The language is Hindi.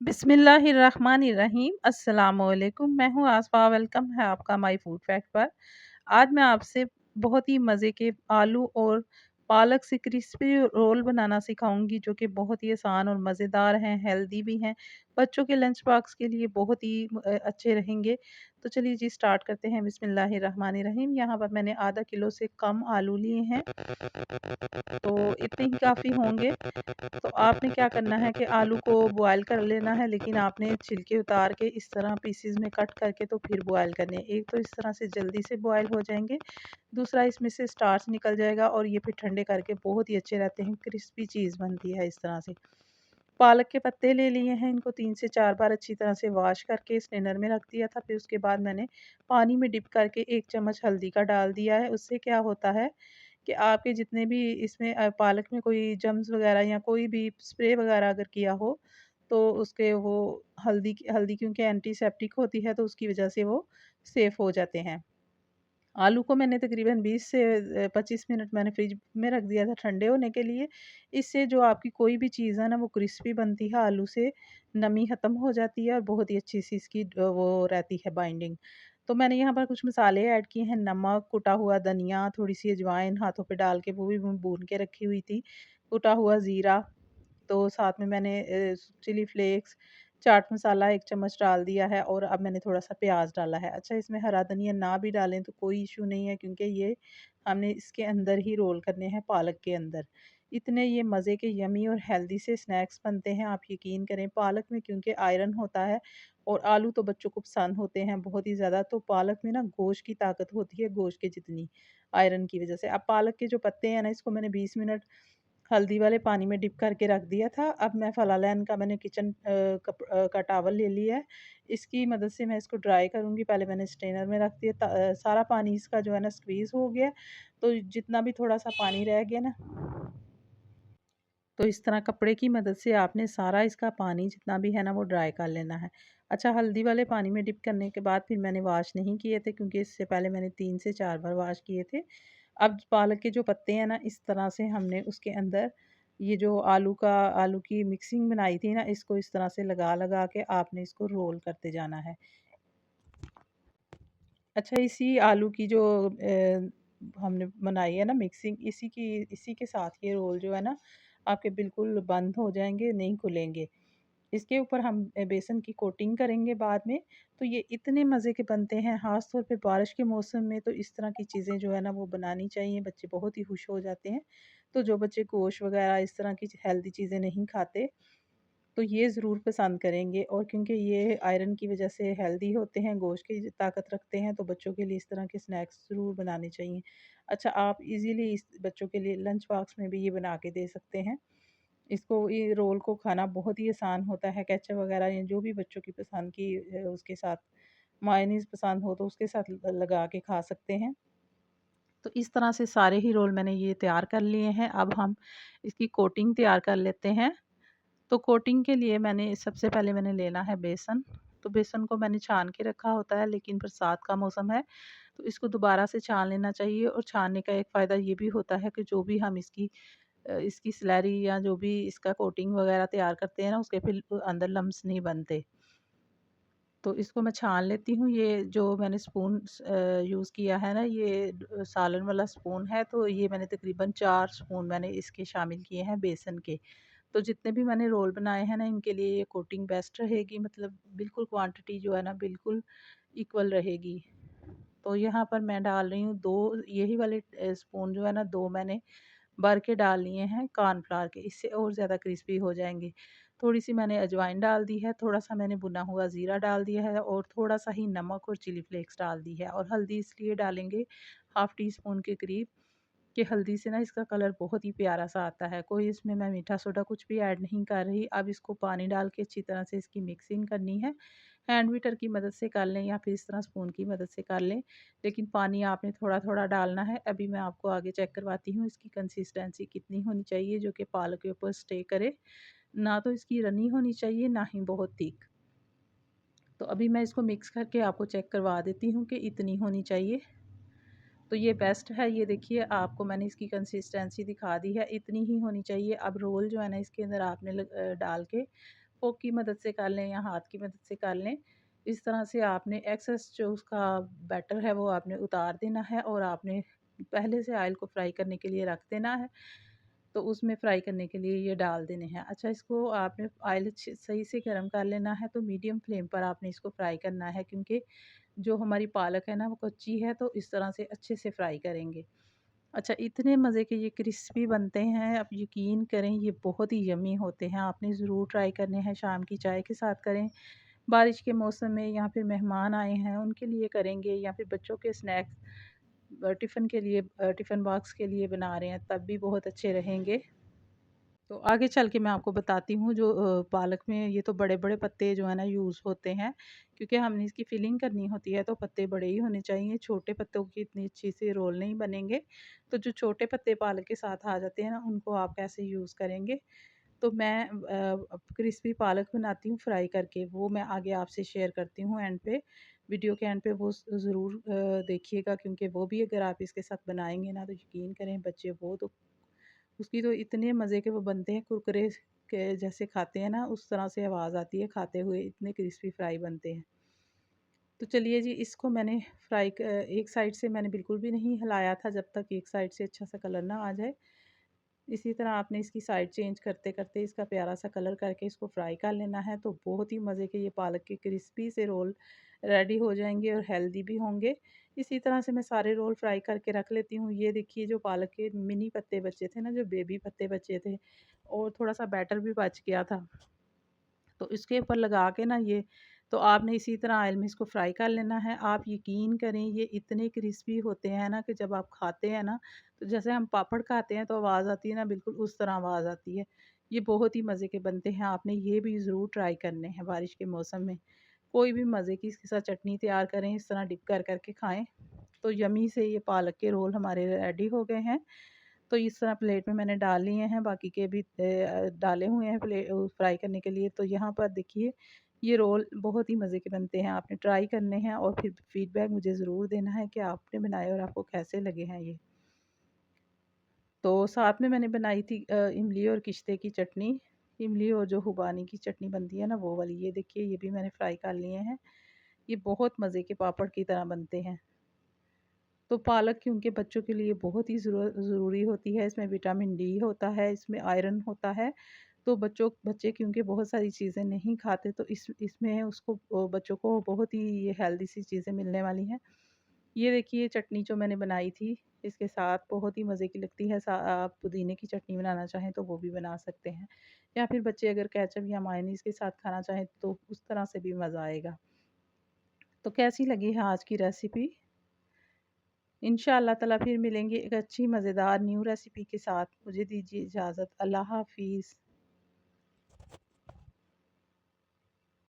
बिस्मिल्लाहिर्रहमानिर्रहीम। अस्सलामुअलैकुम। मैं हूँ आसफ़ा। वेलकम है आपका माय फूड फैक्ट पर। आज मैं आपसे बहुत ही मज़े के आलू और पालक से क्रिस्पी रोल बनाना सिखाऊंगी, जो कि बहुत ही आसान और मज़ेदार हैं, हेल्दी भी हैं। बच्चों के लंच बॉक्स के लिए बहुत ही अच्छे रहेंगे। तो चलिए जी स्टार्ट करते हैं। बिस्मिल्लाहिर्रहमानिर्रहीम। यहाँ पर मैंने आधा किलो से कम आलू लिए हैं, तो इतने ही काफ़ी होंगे। तो आपने क्या करना है कि आलू को बॉयल कर लेना है, लेकिन आपने छिलके उतार के इस तरह पीसेस में कट करके तो फिर बॉयल करने हैं। एक तो इस तरह से जल्दी से बॉयल हो जाएंगे, दूसरा इसमें से स्टार्च निकल जाएगा और ये फिर ठंडे करके बहुत ही अच्छे रहते हैं, क्रिस्पी चीज़ बनती है इस तरह से। पालक के पत्ते ले लिए हैं, इनको 3 से 4 बार अच्छी तरह से वॉश करके स्ट्रेनर में रख दिया था। फिर उसके बाद मैंने पानी में डिप करके 1 चम्मच हल्दी का डाल दिया है। उससे क्या होता है कि आपके जितने भी इसमें पालक में कोई जम्स वगैरह या कोई भी स्प्रे वगैरह अगर किया हो, तो उसके वो हल्दी क्योंकि एंटीसेप्टिक होती है, तो उसकी वजह से वो सेफ़ हो जाते हैं। आलू को मैंने तकरीबन 20 से 25 मिनट मैंने फ्रिज में रख दिया था ठंडे होने के लिए। इससे जो आपकी कोई भी चीज़ है ना, वो क्रिस्पी बनती है, आलू से नमी ख़त्म हो जाती है और बहुत ही अच्छी सी इसकी वो रहती है बाइंडिंग। तो मैंने यहाँ पर कुछ मसाले ऐड किए हैं, नमक, कुटा हुआ धनिया, थोड़ी-सी अजवाइन हाथों पे डाल के वो भी मैं भून के रखी हुई थी, कुटा हुआ ज़ीरा, तो साथ में मैंने चिली फ्लेक्स, चाट मसाला 1 चम्मच डाल दिया है और अब मैंने थोड़ा-सा प्याज़ डाला है। अच्छा, इसमें हरा धनिया ना भी डालें तो कोई इश्यू नहीं है, क्योंकि ये हमने इसके अंदर ही रोल करने हैं, पालक के अंदर। इतने ये मज़े के यम्मी और हेल्दी से स्नैक्स बनते हैं, आप यकीन करें। पालक में क्योंकि आयरन होता है और आलू तो बच्चों को पसंद होते हैं बहुत ही ज़्यादा, तो पालक में ना गोश्त की ताकत होती है, गोश्त के जितनी, आयरन की वज़ह से। अब पालक के जो पत्ते हैं ना, इसको मैंने 20 मिनट हल्दी वाले पानी में डिप करके रख दिया था। अब मैं फ़लालैन का मैंने किचन का टॉवल ले लिया है। इसकी मदद से मैं इसको ड्राई करूँगी। पहले मैंने स्ट्रेनर में रख दिया, सारा पानी इसका जो है ना स्क्वीज़ हो गया। तो जितना भी थोड़ा-सा पानी रह गया ना, तो इस तरह कपड़े की मदद से आपने सारा इसका पानी जितना भी है ना, वो ड्राई कर लेना है। अच्छा, हल्दी वाले पानी में डिप करने के बाद फिर मैंने वॉश नहीं किए थे, क्योंकि इससे पहले मैंने 3 से 4 बार वॉश किए थे। अब पालक के जो पत्ते हैं ना, इस तरह से हमने उसके अंदर ये जो आलू की मिक्सिंग बनाई थी ना, इसको इस तरह से लगा-लगा के आपने इसको रोल करते जाना है। अच्छा, इसी आलू की जो हमने बनाई है ना मिक्सिंग, इसी के साथ ये रोल जो है ना, आपके बिल्कुल बंद हो जाएँगे, नहीं खुलेंगे। इसके ऊपर हम बेसन की कोटिंग करेंगे बाद में। तो ये इतने मज़े के बनते हैं, ख़ास तौर पे बारिश के मौसम में तो इस तरह की चीज़ें जो है ना, वो बनानी चाहिए, बच्चे बहुत ही खुश हो जाते हैं। तो जो बच्चे गोश्त वग़ैरह इस तरह की हेल्दी चीज़ें नहीं खाते, तो ये ज़रूर पसंद करेंगे। और क्योंकि ये आयरन की वज़ह से हेल्दी होते हैं, गोश्त की ताकत रखते हैं, तो बच्चों के लिए इस तरह के स्नैक्स ज़रूर बनाने चाहिए। अच्छा, आप इज़िली इस बच्चों के लिए लंच बॉक्स में भी ये बना के दे सकते हैं। इसको ये रोल को खाना बहुत ही आसान होता है, केचप वग़ैरह या जो भी बच्चों की पसंद की उसके साथ मायोनीज़ पसंद हो तो उसके साथ लगा के खा सकते हैं। तो इस तरह से सारे ही रोल मैंने ये तैयार कर लिए हैं। अब हम इसकी कोटिंग तैयार कर लेते हैं। तो कोटिंग के लिए मैंने सबसे पहले मैंने लेना है बेसन। तो बेसन को मैंने छान के रखा होता है, लेकिन बरसात का मौसम है, तो इसको दोबारा से छान लेना चाहिए। और छानने का एक फ़ायदा ये भी होता है कि जो भी हम इसकी स्लैरी या जो भी इसका कोटिंग वगैरह तैयार करते हैं ना, उसके फिर अंदर लम्स नहीं बनते। तो इसको मैं छान लेती हूँ। ये जो मैंने स्पून यूज़ किया है ना, ये सालन वाला स्पून है, तो ये मैंने तकरीबन 4 स्पून मैंने इसके शामिल किए हैं बेसन के। तो जितने भी मैंने रोल बनाए हैं ना, इनके लिए ये कोटिंग बेस्ट रहेगी, मतलब बिल्कुल क्वांटिटी जो है ना, बिल्कुल इक्वल रहेगी। तो यहाँ पर मैं डाल रही हूँ 2 यही वाले स्पून जो है ना, 2 मैंने भर के डाल लिए हैं कॉर्नफ्लावर के, इससे और ज़्यादा क्रिस्पी हो जाएँगे। थोड़ी-सी मैंने अजवाइन डाल दी है, थोड़ा-सा मैंने भुना हुआ ज़ीरा डाल दिया है और थोड़ा-सा ही नमक और चिली फ्लेक्स डाल दी है। और हल्दी इसलिए डालेंगे हाफ़ टी स्पून के करीब, कि हल्दी से ना इसका कलर बहुत ही प्यारा सा आता है। कोई इसमें मैं मीठा सोडा कुछ भी ऐड नहीं कर रही। अब इसको पानी डाल के अच्छी तरह से इसकी मिक्सिंग करनी है। हैंड बीटर की मदद से कर लें या फिर इस तरह स्पून की मदद से कर लें, लेकिन पानी आपने थोड़ा-थोड़ा डालना है। अभी मैं आपको आगे चेक करवाती हूँ इसकी कंसिस्टेंसी कितनी होनी चाहिए, जो कि पालक के ऊपर स्टे करे। ना तो इसकी रनी होनी चाहिए, ना ही बहुत थिक। तो अभी मैं इसको मिक्स करके आपको चेक करवा देती हूँ कि इतनी होनी चाहिए। तो ये बेस्ट है। ये देखिए, आपको मैंने इसकी कंसिस्टेंसी दिखा दी है, इतनी ही होनी चाहिए। अब रोल जो है ना, इसके अंदर आपने डाल के फ़ोर्क की मदद से कर लें या हाथ की मदद से कर लें। इस तरह से आपने एक्सेस जो उसका बैटर है वो आपने उतार देना है और आपने पहले से ऑयल को फ्राई करने के लिए रख देना है। तो उसमें फ्राई करने के लिए ये डाल देने हैं। अच्छा, इसको आपने ऑयल सही से गर्म कर लेना है, तो मीडियम फ्लेम पर आपने इसको फ्राई करना है, क्योंकि जो हमारी पालक है ना वो कच्ची है, तो इस तरह से अच्छे से फ्राई करेंगे। अच्छा, इतने मज़े के ये क्रिस्पी बनते हैं, आप यकीन करें ये बहुत ही यम्मी होते हैं। आपने ज़रूर ट्राई करने हैं, शाम की चाय के साथ करें, बारिश के मौसम में या फिर मेहमान आए हैं उनके लिए करेंगे, या फिर बच्चों के स्नैक्स टिफ़िन के लिए टिफ़िन बॉक्स के लिए बना रहे हैं तब भी बहुत अच्छे रहेंगे। तो आगे चल के मैं आपको बताती हूँ जो पालक में ये तो बड़े-बड़े पत्ते जो है ना यूज़ होते हैं, क्योंकि हमने इसकी फिलिंग करनी होती है तो पत्ते बड़े ही होने चाहिए, छोटे पत्तों की इतनी अच्छी से रोल नहीं बनेंगे। तो जो छोटे पत्ते पालक के साथ आ जाते हैं ना, उनको आप कैसे यूज़ करेंगे। तो मैं क्रिस्पी पालक बनाती हूँ फ्राई करके, वो मैं आगे आपसे शेयर करती हूँ एंड पे। वीडियो के एंड पे वो ज़रूर देखिएगा, क्योंकि वो भी अगर आप इसके साथ बनाएँगे ना तो यकीन करें बच्चे वो तो उसकी तो इतने मज़े के वो बनते हैं, कुरकुरे के जैसे खाते हैं ना उस तरह से आवाज़ आती है खाते हुए, इतने क्रिस्पी फ्राई बनते हैं। तो चलिए जी, इसको मैंने एक साइड से मैंने बिल्कुल भी नहीं हिलाया था जब तक एक साइड से अच्छा सा कलर ना आ जाए। इसी तरह आपने इसकी साइड चेंज करते-करते इसका प्यारा सा कलर करके इसको फ्राई कर लेना है, तो बहुत ही मज़े के ये पालक के क्रिस्पी से रोल रेडी हो जाएँगे और हेल्दी भी होंगे। इसी तरह से मैं सारे रोल फ्राई करके रख लेती हूँ। ये देखिए जो पालक के मिनी पत्ते बचे थे ना, जो बेबी पत्ते बचे थे और थोड़ा-सा बैटर भी बच गया था। तो इसके ऊपर लगा के ना ये, तो आपने इसी तरह ऑयल में इसको फ्राई कर लेना है। आप यकीन करें ये इतने क्रिस्पी होते हैं ना कि जब आप खाते हैं ना, तो जैसे हम पापड़ खाते हैं तो आवाज़ आती है ना, बिल्कुल उस तरह आवाज़ आती है। ये बहुत ही मज़े के बनते हैं, आपने ये भी ज़रूर ट्राई करने हैं बारिश के मौसम में। कोई भी मज़े की इसके साथ चटनी तैयार करें, इस तरह डिप कर के खाएँ। तो यम्मी से ये पालक के रोल हमारे रेडी हो गए हैं। तो इस तरह प्लेट में मैंने डाल लिए हैं, बाकी के भी डाले हुए हैं फ्राई करने के लिए। तो यहाँ पर देखिए ये रोल बहुत ही मज़े के बनते हैं, आपने ट्राई करने हैं और फिर फीडबैक मुझे ज़रूर देना है कि आपने बनाए और आपको कैसे लगे हैं ये। तो साथ में मैंने बनाई थी इमली और किश्ते की चटनी। इमली और जो खुबानी की चटनी बनती है ना वो वाली, ये देखिए ये भी मैंने फ्राई कर लिए हैं। ये बहुत मज़े के पापड़ की तरह बनते हैं। तो पालक क्योंकि बच्चों के लिए बहुत ही ज़रूरी होती है, इसमें विटामिन डी होता है, इसमें आयरन होता है। तो बच्चे क्योंकि बहुत सारी चीज़ें नहीं खाते, तो इसमें उसको बच्चों को बहुत ही ये हेल्दी सी चीज़ें मिलने वाली हैं। ये देखिए चटनी जो मैंने बनाई थी, इसके साथ बहुत ही मज़े की लगती है। आप पुदीने की चटनी बनाना चाहें तो वो भी बना सकते हैं, या फिर बच्चे अगर केचप या मायोनीज़ के साथ खाना चाहें तो उस तरह से भी मज़ा आएगा। तो कैसी लगी है आज की रेसिपी? इंशाअल्लाह ताला फिर मिलेंगे एक अच्छी मज़ेदार न्यू रेसिपी के साथ। मुझे दीजिए इजाज़त। अल्लाह हाफ़िज़।